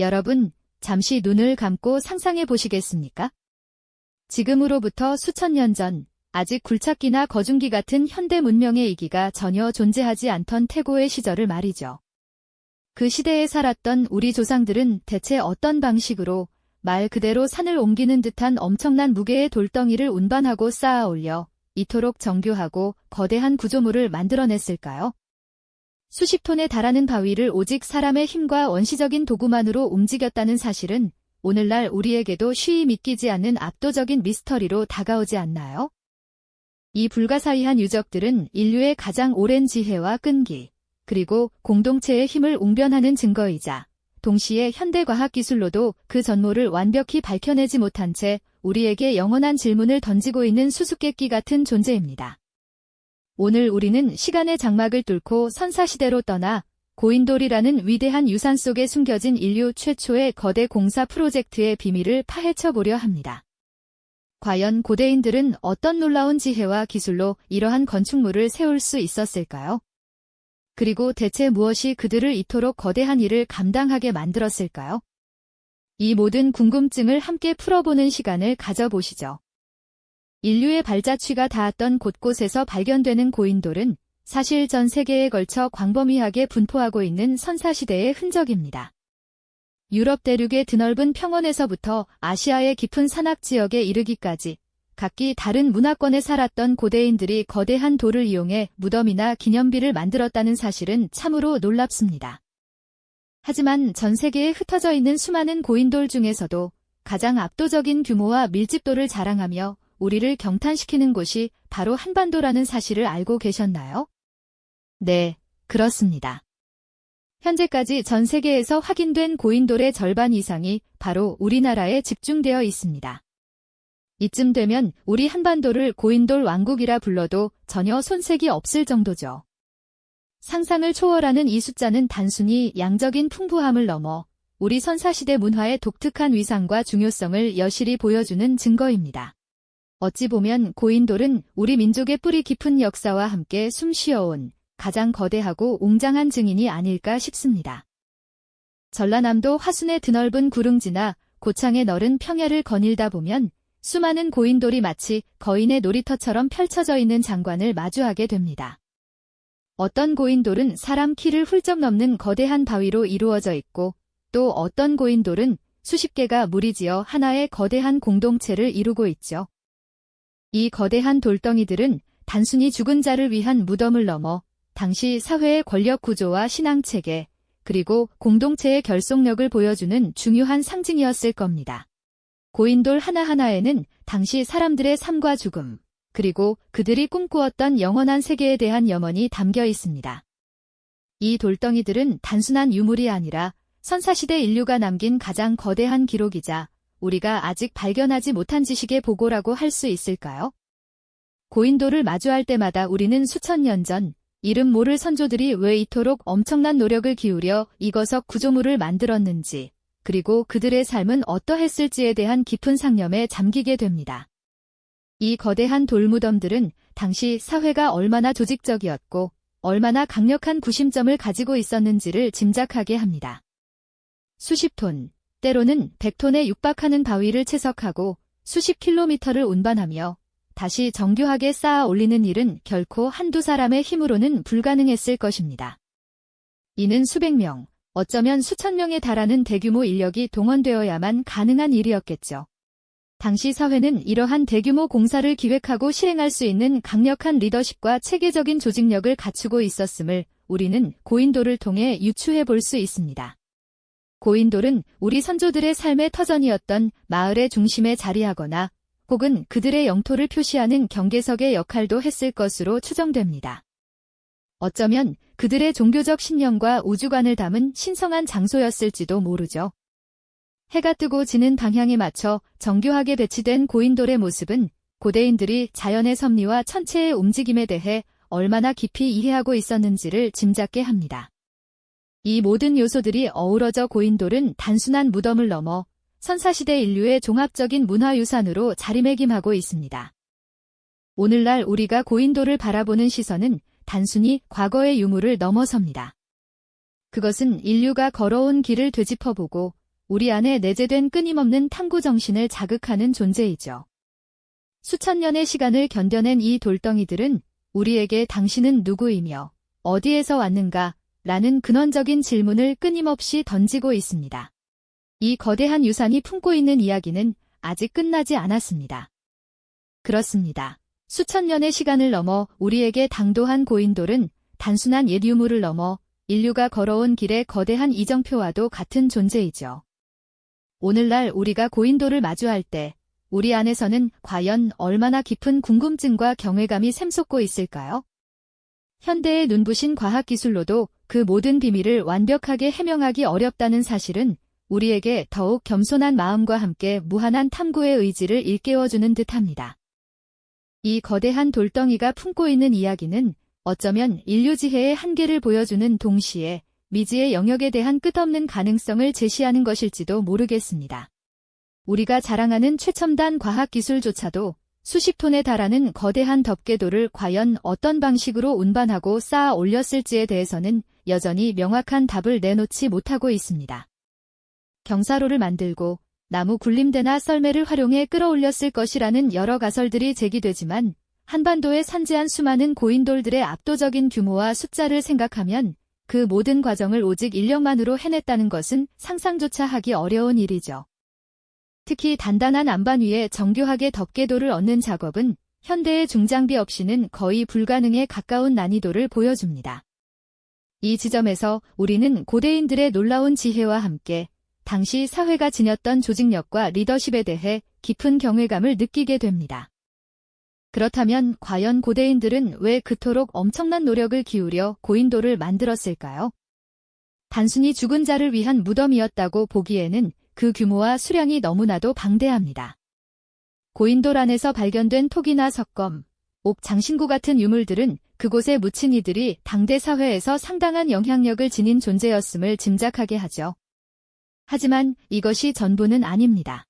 여러분, 잠시 눈을 감고 상상해 보시겠습니까? 지금으로부터 수천 년 전, 아직 굴착기나 거중기 같은 현대 문명의 이기가 전혀 존재하지 않던 태고의 시절을 말이죠. 그 시대에 살았던 우리 조상들은 대체 어떤 방식으로 말 그대로 산을 옮기는 듯한 엄청난 무게의 돌덩이를 운반하고 쌓아 올려 이토록 정교하고 거대한 구조물을 만들어냈을까요? 수십 톤에 달하는 바위를 오직 사람의 힘과 원시적인 도구만으로 움직였다는 사실은 오늘날 우리에게도 쉬이 믿기지 않는 압도적인 미스터리로 다가오지 않나요? 이 불가사의한 유적들은 인류의 가장 오랜 지혜와 끈기, 그리고 공동체의 힘을 웅변하는 증거이자 동시에 현대과학기술로도 그 전모를 완벽히 밝혀내지 못한 채 우리에게 영원한 질문을 던지고 있는 수수께끼 같은 존재입니다. 오늘 우리는 시간의 장막을 뚫고 선사시대로 떠나 고인돌이라는 위대한 유산 속에 숨겨진 인류 최초의 거대 공사 프로젝트의 비밀을 파헤쳐 보려 합니다. 과연 고대인들은 어떤 놀라운 지혜와 기술로 이러한 건축물을 세울 수 있었을까요? 그리고 대체 무엇이 그들을 이토록 거대한 일을 감당하게 만들었을까요? 이 모든 궁금증을 함께 풀어보는 시간을 가져보시죠. 인류의 발자취가 닿았던 곳곳에서 발견되는 고인돌은 사실 전 세계에 걸쳐 광범위하게 분포하고 있는 선사시대의 흔적입니다. 유럽 대륙의 드넓은 평원에서부터 아시아의 깊은 산악지역에 이르기까지 각기 다른 문화권에 살았던 고대인들이 거대한 돌을 이용해 무덤이나 기념비를 만들었다는 사실은 참으로 놀랍습니다. 하지만 전 세계에 흩어져 있는 수많은 고인돌 중에서도 가장 압도적인 규모와 밀집도를 자랑하며 우리를 경탄시키는 곳이 바로 한반도라는 사실을 알고 계셨나요? 네, 그렇습니다. 현재까지 전 세계에서 확인된 고인돌의 절반 이상이 바로 우리나라에 집중되어 있습니다. 이쯤 되면 우리 한반도를 고인돌 왕국이라 불러도 전혀 손색이 없을 정도죠. 상상을 초월하는 이 숫자는 단순히 양적인 풍부함을 넘어 우리 선사시대 문화의 독특한 위상과 중요성을 여실히 보여주는 증거입니다. 어찌 보면 고인돌은 우리 민족의 뿌리 깊은 역사와 함께 숨쉬어온 가장 거대하고 웅장한 증인이 아닐까 싶습니다. 전라남도 화순의 드넓은 구릉지나 고창의 너른 평야를 거닐다 보면 수많은 고인돌이 마치 거인의 놀이터처럼 펼쳐져 있는 장관을 마주하게 됩니다. 어떤 고인돌은 사람 키를 훌쩍 넘는 거대한 바위로 이루어져 있고 또 어떤 고인돌은 수십 개가 무리지어 하나의 거대한 공동체를 이루고 있죠. 이 거대한 돌덩이들은 단순히 죽은 자를 위한 무덤을 넘어 당시 사회의 권력 구조와 신앙체계, 그리고 공동체의 결속력을 보여주는 중요한 상징이었을 겁니다. 고인돌 하나하나에는 당시 사람들의 삶과 죽음, 그리고 그들이 꿈꾸었던 영원한 세계에 대한 염원이 담겨 있습니다. 이 돌덩이들은 단순한 유물이 아니라 선사시대 인류가 남긴 가장 거대한 기록이자 우리가 아직 발견하지 못한 지식의 보고라고 할 수 있을까요? 고인돌을 마주할 때마다 우리는 수천 년 전 이름 모를 선조들이 왜 이토록 엄청난 노력을 기울여 이거석 구조물을 만들었는지, 그리고 그들의 삶은 어떠했을지에 대한 깊은 상념에 잠기게 됩니다. 이 거대한 돌무덤들은 당시 사회가 얼마나 조직적이었고 얼마나 강력한 구심점을 가지고 있었는지를 짐작하게 합니다. 수십 톤, 때로는 100톤에 육박하는 바위를 채석하고 수십 킬로미터를 운반하며 다시 정교하게 쌓아 올리는 일은 결코 한두 사람의 힘으로는 불가능했을 것입니다. 이는 수백 명, 어쩌면 수천 명에 달하는 대규모 인력이 동원되어야만 가능한 일이었겠죠. 당시 사회는 이러한 대규모 공사를 기획하고 실행할 수 있는 강력한 리더십과 체계적인 조직력을 갖추고 있었음을 우리는 고인돌을 통해 유추해 볼 수 있습니다. 고인돌은 우리 선조들의 삶의 터전이었던 마을의 중심에 자리하거나 혹은 그들의 영토를 표시하는 경계석의 역할도 했을 것으로 추정됩니다. 어쩌면 그들의 종교적 신념과 우주관을 담은 신성한 장소였을지도 모르죠. 해가 뜨고 지는 방향에 맞춰 정교하게 배치된 고인돌의 모습은 고대인들이 자연의 섭리와 천체의 움직임에 대해 얼마나 깊이 이해하고 있었는지를 짐작게 합니다. 이 모든 요소들이 어우러져 고인돌은 단순한 무덤을 넘어 선사시대 인류의 종합적인 문화유산으로 자리매김하고 있습니다. 오늘날 우리가 고인돌을 바라보는 시선은 단순히 과거의 유물을 넘어섭니다. 그것은 인류가 걸어온 길을 되짚어보고 우리 안에 내재된 끊임없는 탐구 정신을 자극하는 존재이죠. 수천 년의 시간을 견뎌낸 이 돌덩이들은 우리에게 당신은 누구이며 어디에서 왔는가? 라는 근원적인 질문을 끊임없이 던지고 있습니다. 이 거대한 유산이 품고 있는 이야기는 아직 끝나지 않았습니다. 그렇습니다. 수천 년의 시간을 넘어 우리에게 당도한 고인돌은 단순한 옛 유물을 넘어 인류가 걸어온 길의 거대한 이정표와도 같은 존재이죠. 오늘날 우리가 고인돌을 마주할 때 우리 안에서는 과연 얼마나 깊은 궁금증과 경외감이 샘솟고 있을까요? 현대의 눈부신 과학기술로도 그 모든 비밀을 완벽하게 해명하기 어렵다는 사실은 우리에게 더욱 겸손한 마음과 함께 무한한 탐구의 의지를 일깨워주는 듯합니다. 이 거대한 돌덩이가 품고 있는 이야기는 어쩌면 인류 지혜의 한계를 보여주는 동시에 미지의 영역에 대한 끝없는 가능성을 제시하는 것일지도 모르겠습니다. 우리가 자랑하는 최첨단 과학기술조차도 수십 톤에 달하는 거대한 덮개돌을 과연 어떤 방식으로 운반하고 쌓아 올렸을지에 대해서는 여전히 명확한 답을 내놓지 못하고 있습니다. 경사로를 만들고 나무 굴림대나 썰매를 활용해 끌어올렸을 것이라는 여러 가설들이 제기되지만 한반도에 산재한 수많은 고인돌들의 압도적인 규모와 숫자를 생각하면 그 모든 과정을 오직 인력만으로 해냈다는 것은 상상조차 하기 어려운 일이죠. 특히 단단한 안반 위에 정교하게 덮개돌을 얹는 작업은 현대의 중장비 없이는 거의 불가능에 가까운 난이도를 보여줍니다. 이 지점에서 우리는 고대인들의 놀라운 지혜와 함께 당시 사회가 지녔던 조직력과 리더십에 대해 깊은 경외감을 느끼게 됩니다. 그렇다면 과연 고대인들은 왜 그토록 엄청난 노력을 기울여 고인돌을 만들었을까요? 단순히 죽은 자를 위한 무덤이었다고 보기에는 그 규모와 수량이 너무나도 방대합니다. 고인돌 안에서 발견된 톡이나 석검, 옥, 장신구 같은 유물들은 그곳에 묻힌 이들이 당대 사회에서 상당한 영향력을 지닌 존재였음을 짐작하게 하죠. 하지만 이것이 전부는 아닙니다.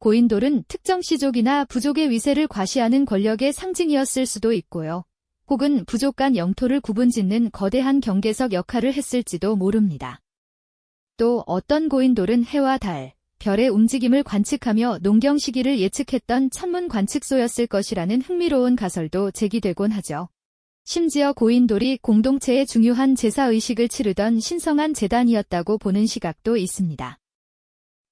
고인돌은 특정 시족이나 부족의 위세를 과시하는 권력의 상징이었을 수도 있고요. 혹은 부족 간 영토를 구분짓는 거대한 경계석 역할을 했을지도 모릅니다. 또 어떤 고인돌은 해와 달, 별의 움직임을 관측하며 농경 시기를 예측했던 천문 관측소였을 것이라는 흥미로운 가설도 제기되곤 하죠. 심지어 고인돌이 공동체의 중요한 제사의식을 치르던 신성한 제단이었다고 보는 시각도 있습니다.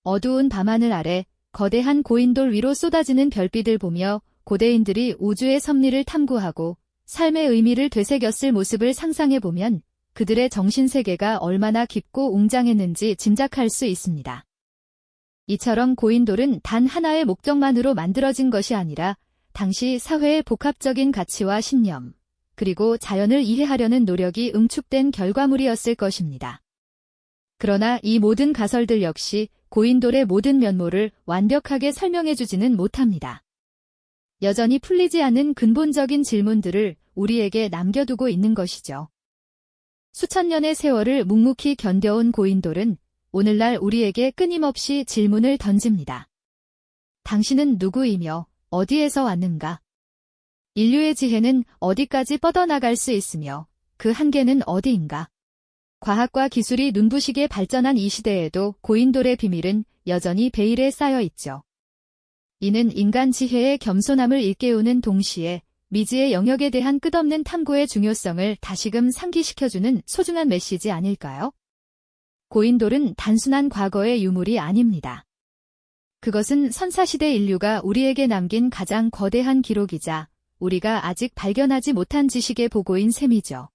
어두운 밤하늘 아래 거대한 고인돌 위로 쏟아지는 별빛을 보며 고대인들이 우주의 섭리를 탐구하고 삶의 의미를 되새겼을 모습을 상상해보면 그들의 정신세계가 얼마나 깊고 웅장했는지 짐작할 수 있습니다. 이처럼 고인돌은 단 하나의 목적만으로 만들어진 것이 아니라 당시 사회의 복합적인 가치와 신념, 그리고 자연을 이해하려는 노력이 응축된 결과물이었을 것입니다. 그러나 이 모든 가설들 역시 고인돌의 모든 면모를 완벽하게 설명해주지는 못합니다. 여전히 풀리지 않는 근본적인 질문들을 우리에게 남겨두고 있는 것이죠. 수천 년의 세월을 묵묵히 견뎌온 고인돌은 오늘날 우리에게 끊임없이 질문을 던집니다. 당신은 누구이며 어디에서 왔는가? 인류의 지혜는 어디까지 뻗어나갈 수 있으며 그 한계는 어디인가? 과학과 기술이 눈부시게 발전한 이 시대에도 고인돌의 비밀은 여전히 베일에 쌓여 있죠. 이는 인간 지혜의 겸손함을 일깨우는 동시에 미지의 영역에 대한 끝없는 탐구의 중요성을 다시금 상기시켜주는 소중한 메시지 아닐까요? 고인돌은 단순한 과거의 유물이 아닙니다. 그것은 선사시대 인류가 우리에게 남긴 가장 거대한 기록이자 우리가 아직 발견하지 못한 지식의 보고인 셈이죠.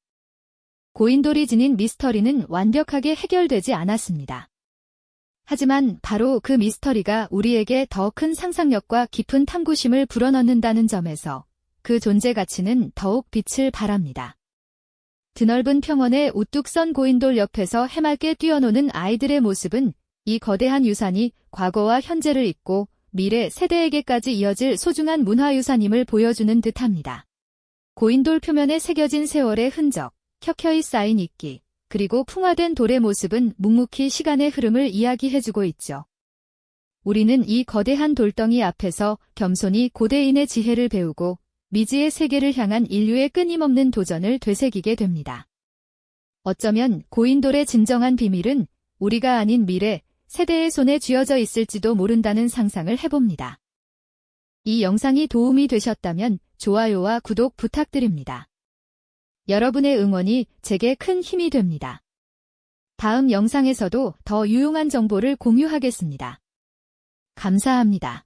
고인돌이 지닌 미스터리는 완벽하게 해결되지 않았습니다. 하지만 바로 그 미스터리가 우리에게 더 큰 상상력과 깊은 탐구심을 불어넣는다는 점에서 그 존재 가치는 더욱 빛을 발합니다. 드넓은 평원에 우뚝 선 고인돌 옆에서 해맑게 뛰어노는 아이들의 모습은 이 거대한 유산이 과거와 현재를 잇고 미래 세대에게까지 이어질 소중한 문화유산임을 보여주는 듯합니다. 고인돌 표면에 새겨진 세월의 흔적, 켜켜이 쌓인 이끼, 그리고 풍화된 돌의 모습은 묵묵히 시간의 흐름을 이야기해주고 있죠. 우리는 이 거대한 돌덩이 앞에서 겸손히 고대인의 지혜를 배우고 미지의 세계를 향한 인류의 끊임없는 도전을 되새기게 됩니다. 어쩌면 고인돌의 진정한 비밀은 우리가 아닌 미래, 세대의 손에 쥐어져 있을지도 모른다는 상상을 해봅니다. 이 영상이 도움이 되셨다면 좋아요와 구독 부탁드립니다. 여러분의 응원이 제게 큰 힘이 됩니다. 다음 영상에서도 더 유용한 정보를 공유하겠습니다. 감사합니다.